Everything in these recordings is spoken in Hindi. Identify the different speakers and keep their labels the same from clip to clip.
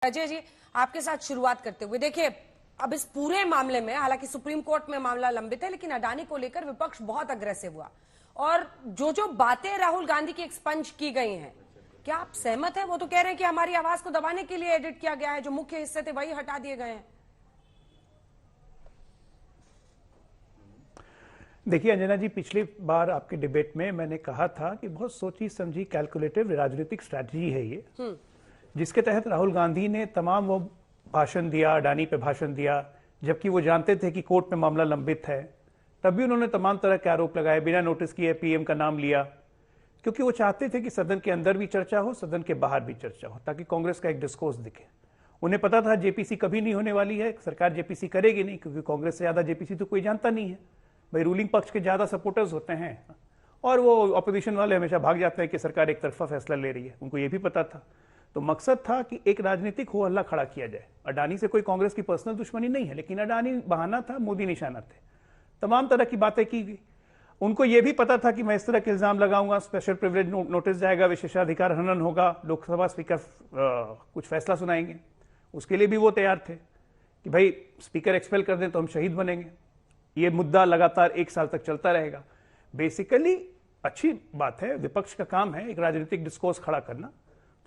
Speaker 1: अजय जी, आपके साथ शुरुआत करते हुए देखिए, अब इस पूरे मामले में हालांकि सुप्रीम कोर्ट में मामला लंबित है, लेकिन अडानी को लेकर विपक्ष बहुत अग्रेसिव हुआ और जो बातें राहुल गांधी की एक्सपंज की गई हैं, क्या आप सहमत हैं? वो तो कह रहे हैं कि हमारी आवाज को दबाने के लिए एडिट किया गया है, जो मुख्य हिस्से थे वही हटा दिए गए हैं।
Speaker 2: देखिए अंजना जी, पिछली बार आपके डिबेट में मैंने कहा था कि बहुत सोची समझी कैलकुलेटिव राजनीतिक स्ट्रैटेजी है ये, जिसके तहत राहुल गांधी ने तमाम वो भाषण दिया, अडानी पे भाषण दिया, जबकि वो जानते थे कि कोर्ट में मामला लंबित है। तब भी उन्होंने तमाम तरह के आरोप लगाए, बिना नोटिस किए पीएम का नाम लिया, क्योंकि वो चाहते थे कि सदन के अंदर भी चर्चा हो, सदन के बाहर भी चर्चा हो, ताकि कांग्रेस का एक डिस्कोर्स दिखे। उन्हें पता था जेपीसी कभी नहीं होने वाली है, सरकार जेपीसी करेगी नहीं, क्योंकि कांग्रेस से ज्यादा जेपीसी तो कोई जानता नहीं है भाई। रूलिंग पक्ष के ज्यादा सपोर्टर्स होते हैं और वो ऑपोजिशन वाले हमेशा भाग जाते हैं कि सरकार एक तरफा फैसला ले रही है, उनको ये भी पता था। तो मकसद था कि एक राजनीतिक हो हल्ला खड़ा किया जाए। अडानी से कोई कांग्रेस की पर्सनल दुश्मनी नहीं है, लेकिन अडानी बहाना था, मोदी निशाना थे। तमाम तरह की बातें की गई। उनको यह भी पता था कि मैं इस तरह के इल्जाम लगाऊंगा, स्पेशल प्रिविलेज नोटिस जाएगा, विशेषाधिकार हनन होगा, लोकसभा स्पीकर कुछ फैसला सुनाएंगे। उसके लिए भी वो तैयार थे कि भाई स्पीकर एक्सपेल कर दें तो हम शहीद बनेंगे। ये मुद्दा लगातार 1 साल तक चलता रहेगा। बेसिकली अच्छी बात है, विपक्ष का काम है एक राजनीतिक डिस्कोर्स खड़ा करना,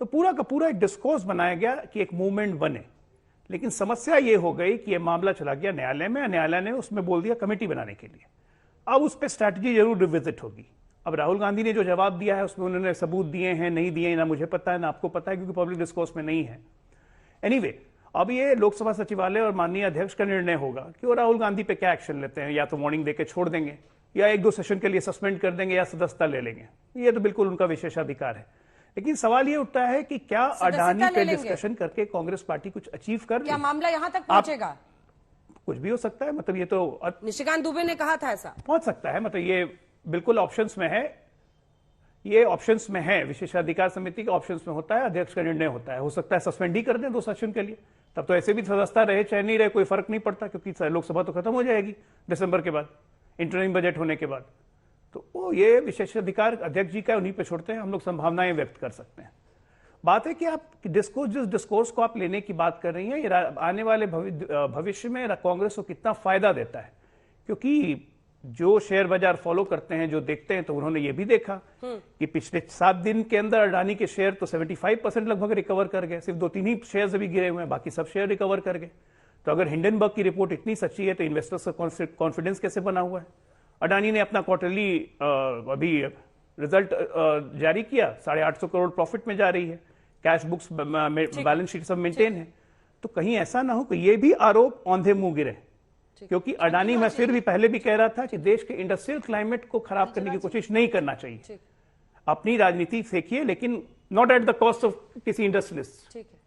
Speaker 2: तो पूरा का पूरा एक डिस्कोर्स बनाया गया कि एक मूवमेंट बने। लेकिन समस्या ये हो गई कि ये मामला चला गया न्यायालय में, न्यायालय ने उसमें बोल दिया कमेटी बनाने के लिए। अब उस पर स्ट्रैटेजी जरूर रिविजिट होगी। अब राहुल गांधी ने जो जवाब दिया है उसमें उन्होंने सबूत दिए हैं, नहीं दिए, ना मुझे पता है ना आपको पता है, क्योंकि पब्लिक डिस्कोर्स में नहीं है। एनीवे, अब ये लोकसभा सचिवालय और माननीय अध्यक्ष का निर्णय होगा कि वो राहुल गांधी पे क्या एक्शन लेते हैं। या तो वार्निंग देकर छोड़ देंगे, या 1-2 सेशन के लिए सस्पेंड कर देंगे, या सदस्यता ले लेंगे। ये तो बिल्कुल उनका विशेषाधिकार है। लेकिन सवाल ये उठता है कि क्या अडानी पे डिस्कशन करके कांग्रेस पार्टी कुछ अचीव कर,
Speaker 1: क्या मामला यहां तक पहुंचेगा?
Speaker 2: कुछ भी हो सकता है, मतलब ये तो
Speaker 1: निशिकांत दुबे ने कहा था ऐसा
Speaker 2: पहुंच सकता है, मतलब ये बिल्कुल ऑप्शंस में है, ये ऑप्शंस में है, विशेषाधिकार समिति के ऑप्शंस में होता है, अध्यक्ष का निर्णय होता है। हो सकता है सस्पेंड ही कर दें 2 सेशन के लिए, तब तो ऐसे भी सदस्यता रहे चाहे नहीं रहे कोई फर्क नहीं पड़ता, क्योंकि लोकसभा तो खत्म हो जाएगी दिसंबर के बाद, इंटरिम बजट होने के बाद। तो वो ये विशेषाधिकार अध्यक्ष जी का, उन्हीं पे छोड़ते हैं, हम लोग संभावनाएं व्यक्त कर सकते हैं। बात है कि आप जिस डिस्कोर्स को आप लेने की बात कर रही हैं, ये आने वाले भविष्य में कांग्रेस को कितना फायदा देता है। क्योंकि जो शेयर बाजार फॉलो करते हैं, जो देखते हैं, तो उन्होंने ये भी देखा कि पिछले 7 दिन के अंदर अडानी के शेयर तो 75% लगभग रिकवर कर गए। सिर्फ 2-3 ही शेयर अभी गिरे हुए हैं, बाकी सब शेयर रिकवर कर गए। तो अगर हिंडनबर्ग की रिपोर्ट इतनी सच्ची है, तो इन्वेस्टर्स का कॉन्फिडेंस कैसे बना हुआ है? अडानी ने अपना क्वार्टरली अभी रिजल्ट जारी किया, 850 करोड़ प्रॉफिट में जा रही है, कैश बुक्स बैलेंस शीट सब मेंटेन है। तो कहीं ऐसा ना हो कि ये भी आरोप औंधे मुंह गिरे, क्योंकि अडानी, मैं फिर भी पहले भी कह रहा था कि देश के इंडस्ट्रियल क्लाइमेट को खराब करने की कोशिश नहीं करना चाहिए। अपनी राजनीति फेंकिए, लेकिन not at the cost of किसी इंडस्ट्रियलिस्ट।
Speaker 1: ठीक है,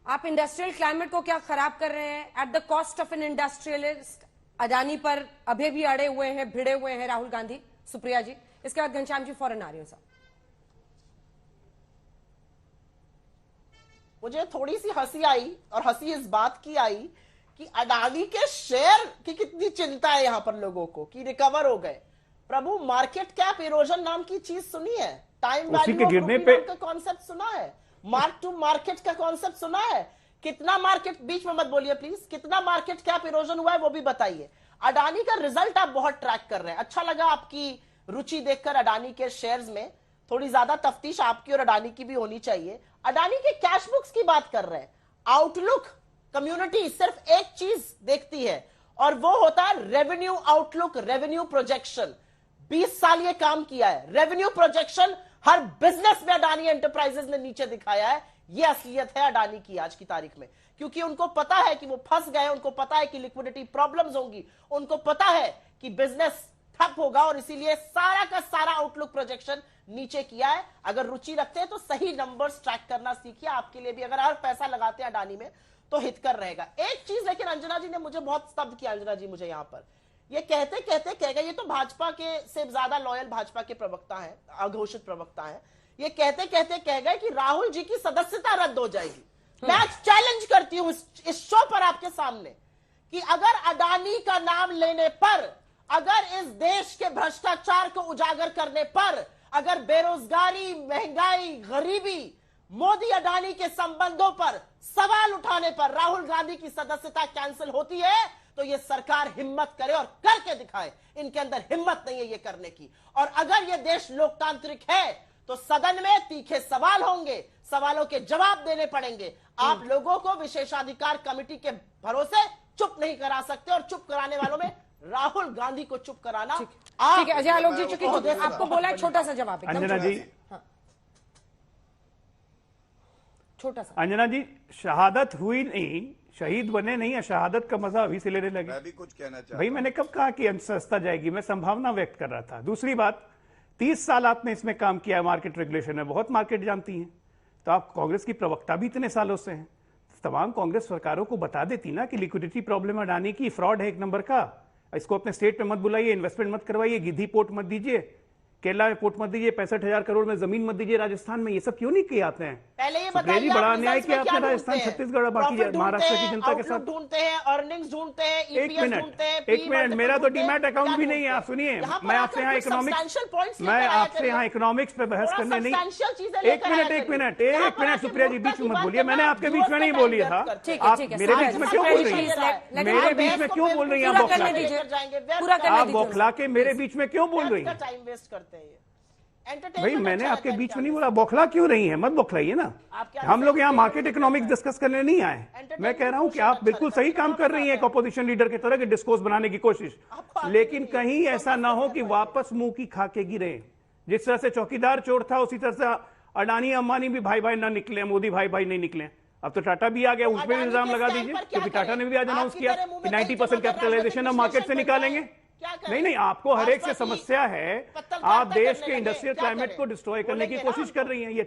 Speaker 1: आप इंडस्ट्रियल क्लाइमेट को क्या खराब कर रहे हैं at the cost of N industrialist? Adani पर अभी भी अड़े हुए हैं, भिड़े हुए हैं राहुल गांधी। सुप्रिया जी, इसके बाद घनश्याम जी फौरन आ रही हूं। साहब,
Speaker 3: मुझे थोड़ी सी हंसी आई, और हंसी इस बात की आई कि अडानी के शेयर की कितनी चिंता है यहां पर लोगों को कि रिकवर हो गए। प्रभु, मार्केट कैप इरोजन नाम की चीज सुनी है? टाइम वैल्यू का कॉन्सेप्ट सुना है? मार्क टू मार्केट का कॉन्सेप्ट सुना है? कितना मार्केट, बीच में मत बोलिए प्लीज, कितना मार्केट कैप इरोजन हुआ है वो भी बताइए। अडानी का रिजल्ट आप बहुत ट्रैक कर रहे हैं, अच्छा लगा आपकी रुचि देखकर अडानी के शेयर्स में। थोड़ी ज्यादा तफ्तीश आपकी और अडानी की भी होनी चाहिए। अडानी के कैश बुक्स की बात कर रहे हैं। आउटलुक कम्युनिटी सिर्फ एक चीज देखती है, और वो होता है रेवेन्यू आउटलुक, रेवेन्यू प्रोजेक्शन। 20 साल ये काम किया है, रेवेन्यू प्रोजेक्शन हर बिजनेस में अडानी एंटरप्राइजेस ने नीचे दिखाया है। ये असलियत है अडानी की आज की तारीख में, क्योंकि उनको पता है कि वो फंस गए, उनको पता है कि लिक्विडिटी प्रॉब्लम्स होंगी, उनको पता है कि बिजनेस ठप होगा, और इसीलिए सारा का सारा आउटलुक प्रोजेक्शन नीचे किया है। अगर रुचि रखते हैं तो सही नंबर्स ट्रैक करना सीखिए। आपके लिए भी, अगर हर पैसा लगाते हैं अडानी में तो हितकर रहेगा। एक चीज लेकिन अंजना जी ने मुझे बहुत स्तब्ध किया। अंजना जी मुझे यहां पर ये कहते कहते कह गए, ये तो भाजपा के से ज्यादा लॉयल भाजपा के प्रवक्ता हैं, अघोषित प्रवक्ता हैं, ये कहते कहते कह गए कि राहुल जी की सदस्यता रद्द हो जाएगी। मैं चैलेंज करती हूं इस शो पर आपके सामने कि अगर अडानी का नाम लेने पर, अगर इस देश के भ्रष्टाचार को उजागर करने पर, अगर बेरोजगारी, महंगाई, गरीबी मोदी अडानी के संबंधों पर सवाल उठाने पर राहुल गांधी की सदस्यता कैंसिल होती है, तो ये सरकार हिम्मत करे और करके दिखाए। इनके अंदर हिम्मत नहीं है ये करने की। और अगर ये देश लोकतांत्रिक है तो सदन में तीखे सवाल होंगे, सवालों के जवाब देने पड़ेंगे। आप लोगों को विशेषाधिकार कमेटी के भरोसे चुप नहीं करा सकते, और चुप कराने वालों में राहुल गांधी को चुप कराना।
Speaker 1: ठीक है अजय आलोक जी, चूंकि आपको बोला है छोटा सा जवाब, एकदम
Speaker 2: अंजना जी,
Speaker 1: छोटा सा।
Speaker 2: अंजना जी, शहादत हुई नहीं, शहीद बने नहीं, शहादत का मजा अभी से लेने लगे।
Speaker 4: मैं भी कुछ कहना चाहता
Speaker 2: भाई मैंने कब कहा कि सस्ता जाएगी, मैं संभावना व्यक्त कर रहा था। दूसरी बात, 30 साल आपने इसमें काम किया है, मार्केट रेगुलेशन में बहुत मार्केट जानती हैं, तो आप कांग्रेस की प्रवक्ता भी इतने सालों से हैं, तमाम कांग्रेस सरकारों को बता देती ना कि लिक्विडिटी प्रॉब्लम अडानी की, फ्रॉड है एक नंबर का, इसको अपने स्टेट में मत बुलाइए, इन्वेस्टमेंट मत करवाइए, गिद्धी पोर्ट मत दीजिए, केरला में पोर्ट मत दीजिए, 65,000 करोड़ में जमीन मत दीजिए राजस्थान में, ये सब क्यों नहीं किए आते हैं?
Speaker 3: पहले ये
Speaker 2: सुप्रिया जी, बड़ा अन्याय किया आपने राजस्थान, छत्तीसगढ़, बाकी महाराष्ट्र की जनता के साथ।
Speaker 3: ढूंढते हैं, अर्निंग्स ढूंढते हैं,
Speaker 2: एक मिनट, मेरा तो डीमैट अकाउंट भी नहीं है। आप सुनिए, मैं आपसे यहाँ इकोनॉमिक्स पे बहस करने नहीं। एक मिनट सुप्रिया जी, बीच में मत बोलिए, मैंने आपके बीच में नहीं बोली था। आप मेरे बीच में क्यों बोल रही हैं? मेरे बीच में क्यों बोल रही हैं? आप बौखला के मेरे बीच में क्यों बोल रही हैं?
Speaker 3: टाइम वेस्ट करते हैं।
Speaker 2: भाई मैंने आपके बीच में नहीं बोला, बौखला क्यों रही है? मत बौखलाइए ना, हम लोग यहाँ मार्केट इकोनॉमिक्स डिस्कस करने नहीं आए। मैं कह रहा हूं कि आप बिल्कुल सही काम कर रही हैं, एक अपोजिशन लीडर की तरह के डिस्कोर्स बनाने की कोशिश, लेकिन कहीं ऐसा ना हो कि वापस मुंह की खा के गिरे। जिस तरह से चौकीदार चोर था, उसी तरह से अडानी अंबानी भी भाई भाई ना निकले, मोदी भाई भाई नहीं निकले। अब तो टाटा भी आ गया, उस पर इल्जाम लगा दीजिए, क्योंकि टाटा ने भी आज अनाउंस किया कि 90% कैपिटलाइजेशन हम मार्केट से निकालेंगे। नहीं, आपको हर एक से समस्या है, आप देश के इंडस्ट्रियल क्लाइमेट को डिस्ट्रॉय करने की कोशिश कर रही हैं। ये